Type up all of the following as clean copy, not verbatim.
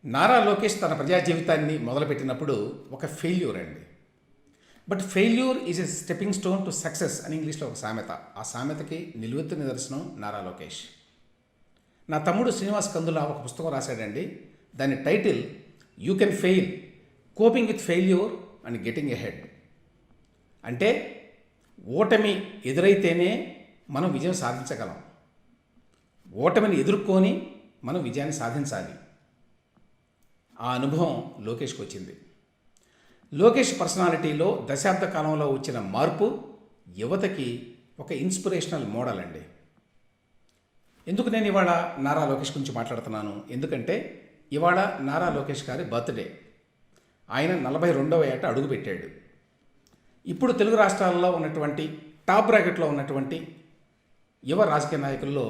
నారా లోకేష్ తన ప్రజా జీవితాన్ని మొదలుపెట్టినప్పుడు ఒక ఫెయిల్యూర్ అండి. But failure is a stepping stone to success అని ఇంగ్లీష్లో ఒక సామెత. ఆ సామెతకి నిలువెత్తు నిదర్శనం నారా లోకేష్. నా తమ్ముడు శ్రీనివాస్ కందుల ఒక పుస్తకం రాశాడండి. దాని title you can fail, coping with failure and getting ahead. అంటే ఓటమి ఎదురైతేనే మనం విజయం సాధించగలం, ఓటమిని ఎదుర్కొని మనం విజయాన్ని సాధించాలి. ఆ అనుభవం లోకేష్కి వచ్చింది. లోకేష్ పర్సనాలిటీలో దశాబ్ద కాలంలో వచ్చిన మార్పు యువతకి ఒక ఇన్స్పిరేషనల్ మోడల్ అండి. ఎందుకు నేను ఇవాళ నారా లోకేష్ గురించి మాట్లాడుతున్నాను? ఎందుకంటే ఇవాళ నారా లోకేష్ గారి బర్త్డే. ఆయన 42వ ఏట అడుగుపెట్టాడు. ఇప్పుడు తెలుగు రాష్ట్రాల్లో ఉన్నటువంటి టాప్ బ్రాకెట్లో ఉన్నటువంటి యువ రాజకీయ నాయకుల్లో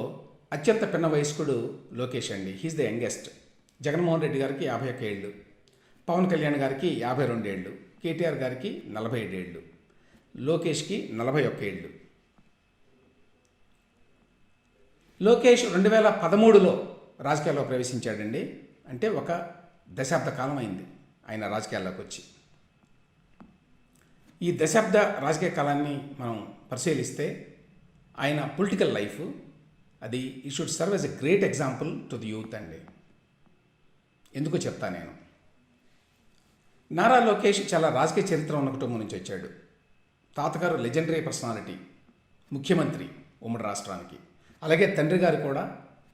అత్యంత పిన్న వయస్కుడు లోకేష్ అండి. He's the youngest. Jaganmohan Reddy గారికి 51 ఏళ్ళు, పవన్ కళ్యాణ్ గారికి 52 ఏళ్ళు, కేటీఆర్ గారికి 47 ఏళ్ళు, లోకేష్కి 41 ఏళ్ళు. లోకేష్ 2013లో రాజకీయాల్లో ప్రవేశించాడండి. అంటే ఒక దశాబ్ద కాలం అయింది ఆయన రాజకీయాల్లోకి వచ్చి. ఈ దశాబ్ద రాజకీయ కాలాన్ని మనం పరిశీలిస్తే ఆయన పొలిటికల్ లైఫ్ అది ఈ should serve as a great example to the youth అండి. ఎందుకు చెప్తా నేను. నారా లోకేష్ చాలా రాజకీయ చరిత్ర ఉన్న కుటుంబం నుంచి వచ్చాడు. తాతగారు లెజెండరీ పర్సనాలిటీ, ముఖ్యమంత్రి ఉమ్మడి రాష్ట్రానికి. అలాగే తండ్రి గారు కూడా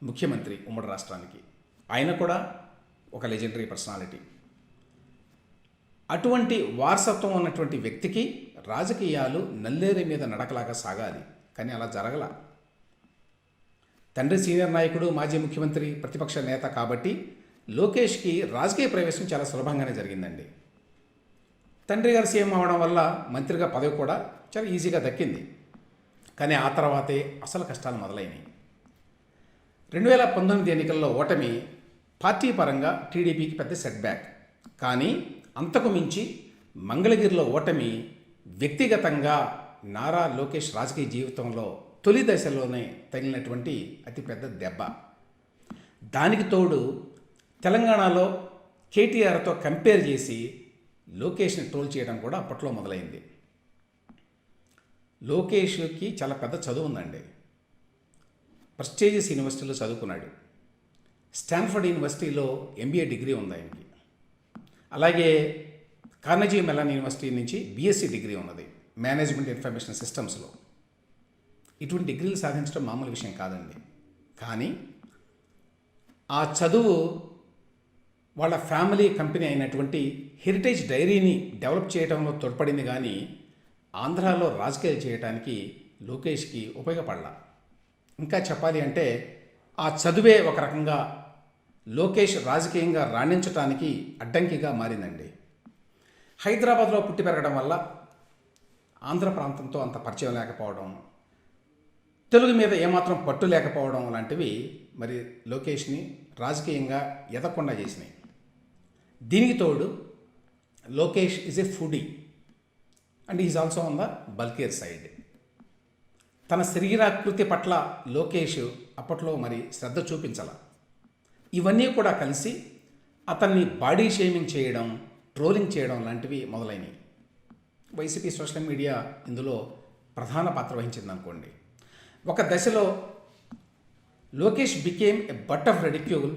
ముఖ్యమంత్రి ఉమ్మడి రాష్ట్రానికి. ఆయన కూడా ఒక లెజెండరీ పర్సనాలిటీ. అటువంటి వారసత్వం ఉన్నటువంటి వ్యక్తికి రాజకీయాలు నల్లేరు మీద నడకలాగా సాగాలి, కానీ అలా జరగల. తండ్రి సీనియర్ నాయకుడు, మాజీ ముఖ్యమంత్రి, ప్రతిపక్ష నేత కాబట్టి లోకేష్కి రాజకీయ ప్రవేశం చాలా సులభంగానే జరిగిందండి. తండ్రి గారు సీఎం అవడం వల్ల మంత్రిగా పదవి కూడా చాలా ఈజీగా దక్కింది. కానీ ఆ తర్వాతే అసలు కష్టాలు మొదలైనవి. 2019 ఎన్నికల్లో ఓటమి పార్టీ పరంగా టీడీపీకి పెద్ద సెట్ బ్యాక్. కానీ అంతకు మించి మంగళగిరిలో ఓటమి వ్యక్తిగతంగా నారా లోకేష్ రాజకీయ జీవితంలో తొలి దశలోనే తగిలినటువంటి అతిపెద్ద దెబ్బ. దానికి తోడు తెలంగాణలో కేటీఆర్తో కంపేర్ చేసి లోకేష్ని ట్రోల్ చేయడం కూడా అప్పట్లో మొదలైంది. లోకేష్కి చాలా పెద్ద చదువు ఉందండి. ప్రెస్టీజియస్ యూనివర్సిటీలో చదువుకున్నాడు. స్టాన్ఫర్డ్ యూనివర్సిటీలో ఎంబీఏ డిగ్రీ ఉంది ఆయనకి. అలాగే కార్నెగీ మెలాన్ యూనివర్సిటీ నుంచి బీఎస్సీ డిగ్రీ ఉన్నది మేనేజ్మెంట్ ఇన్ఫర్మేషన్ సిస్టమ్స్లో. ఇటువంటి డిగ్రీలు సాధించడం మామూలు విషయం కాదండి. కానీ ఆ చదువు వాళ్ళ ఫ్యామిలీ కంపెనీ అయినటువంటి హెరిటేజ్ డైరీని డెవలప్ చేయడంలో తోడ్పడింది. కానీ ఆంధ్రాలో రాజకీయాలు చేయడానికి లోకేష్కి ఉపయోగపడాల. ఇంకా చెప్పాలి అంటే ఆ చదువే ఒక రకంగా లోకేష్ రాజకీయంగా రాణించడానికి అడ్డంకిగా మారిందండి. హైదరాబాద్లో పుట్టి పెరగడం వల్ల ఆంధ్ర ప్రాంతంతో అంత పరిచయం లేకపోవడం, తెలుగు మీద ఏమాత్రం పట్టు లేకపోవడం లాంటివి మరి లోకేష్ని రాజకీయంగా ఎదగకుండా చేసినాయి. దీనికి తోడు Lokesh is a foodie and is also on the bulkier side. తన శరీరాకృతి పట్ల లోకేష్ అప్పట్లో మరి శ్రద్ధ చూపించాల. ఇవన్నీ కూడా కలిసి అతన్ని బాడీ షేమింగ్ చేయడం, ట్రోలింగ్ చేయడం లాంటివి మొదలైనవి. వైసీపీ సోషల్ మీడియా ఇందులో ప్రధాన పాత్ర వహించింది అనుకోండి. ఒక దశలో Lokesh became a but of ridicule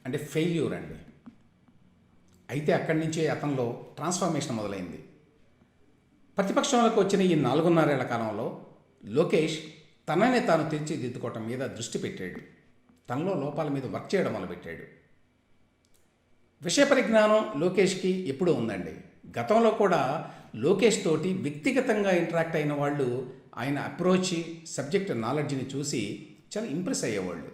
and a failure అండి. అయితే అక్కడి నుంచే అతనిలో ట్రాన్స్ఫర్మేషన్ మొదలైంది. ప్రతిపక్షంలోకి వచ్చిన ఈ 4.5 ఏళ్ల కాలంలో లోకేష్ తనని తాను తీర్చిదిద్దుకోవటం మీద దృష్టి పెట్టాడు. తనలో లోపాల మీద వర్క్ చేయడం మొదలుపెట్టాడు. విషయ పరిజ్ఞానం లోకేష్కి ఎప్పుడూ ఉందండి. గతంలో కూడా లోకేష్ తోటి వ్యక్తిగతంగా ఇంటరాక్ట్ అయిన వాళ్ళు ఆయన అప్రోచ్, సబ్జెక్ట్ నాలెడ్జ్ని చూసి చాలా ఇంప్రెస్ అయ్యేవాళ్ళు.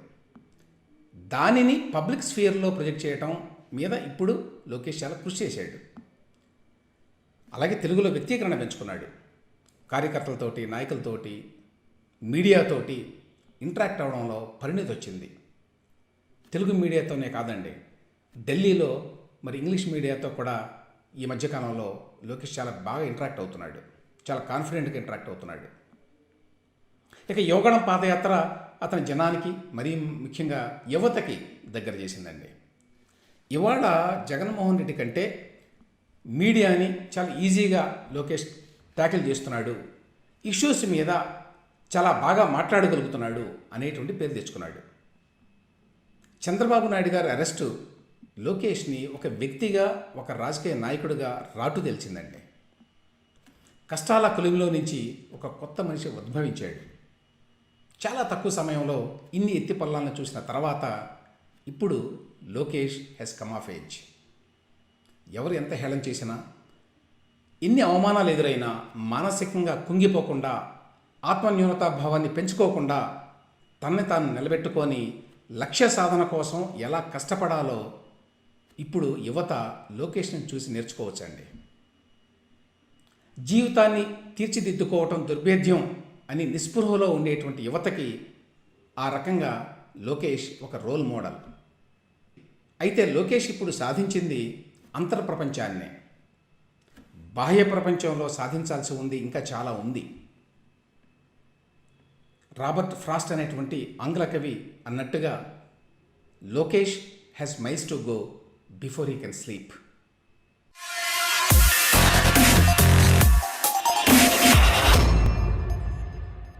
దానిని పబ్లిక్ స్ఫియర్లో ప్రొజెక్ట్ చేయడం మీద ఇప్పుడు లోకేష్ చాలా కృషి చేశాడు. అలాగే తెలుగులో వ్యక్తీకరణ పెంచుకున్నాడు. కార్యకర్తలతోటి, నాయకులతోటి, మీడియాతోటి ఇంటరాక్ట్ అవ్వడంలో పరిణితి వచ్చింది. తెలుగు మీడియాతోనే కాదండి, ఢిల్లీలో మరి ఇంగ్లీష్ మీడియాతో కూడా ఈ మధ్యకాలంలో లోకేష్ చాలా బాగా ఇంటరాక్ట్ అవుతున్నాడు. చాలా కాన్ఫిడెంట్గా ఇంటరాక్ట్ అవుతున్నాడు. ఇక యోగడం పాదయాత్ర అతని జనానికి, మరీ ముఖ్యంగా యువతకి దగ్గర చేసిందండి. ఇవాళ జగన్మోహన్ రెడ్డి కంటే మీడియాని చాలా ఈజీగా లోకేష్ ట్యాకిల్ చేస్తున్నాడు, ఇష్యూస్ మీద చాలా బాగా మాట్లాడగలుగుతున్నాడు అనేటువంటి పేరు తెచ్చుకున్నాడు. చంద్రబాబు నాయుడు గారి అరెస్టు లోకేష్ని ఒక వ్యక్తిగా, ఒక రాజకీయ నాయకుడిగా రాటు తెలిసిందండి. కష్టాల కొలిమిలో నుంచి ఒక కొత్త మనిషి ఉద్భవించాడు. చాలా తక్కువ సమయంలో ఇన్ని ఎత్తిపల్లాలను చూసిన తర్వాత ఇప్పుడు Lokesh he's come of age. ఎవరు ఎంత హేళన చేసినా, ఎన్ని అవమానాలు ఎదురైనా మానసికంగా కుంగిపోకుండా, ఆత్మన్యూనతాభావాన్ని పెంచుకోకుండా తనని తాను నిలబెట్టుకొని లక్ష్య సాధన కోసం ఎలా కష్టపడాలో ఇప్పుడు యువత లోకేష్ని చూసి నేర్చుకోవచ్చండి. జీవితాన్ని తీర్చిదిద్దుకోవటం దుర్భేద్యం అని నిస్పృహలో ఉండేటువంటి యువతకి ఆ రకంగా లోకేష్ ఒక రోల్ మోడల్. అయితే లోకేష్ ఇప్పుడు సాధించింది అంతర్ప్రపంచాన్నే. బాహ్య ప్రపంచంలో సాధించాల్సి ఉంది, ఇంకా చాలా ఉంది. రాబర్ట్ ఫ్రాస్ట్ అనేటువంటి ఆంగ్ల కవి అన్నట్టుగా Lokesh has miles to go before he can sleep.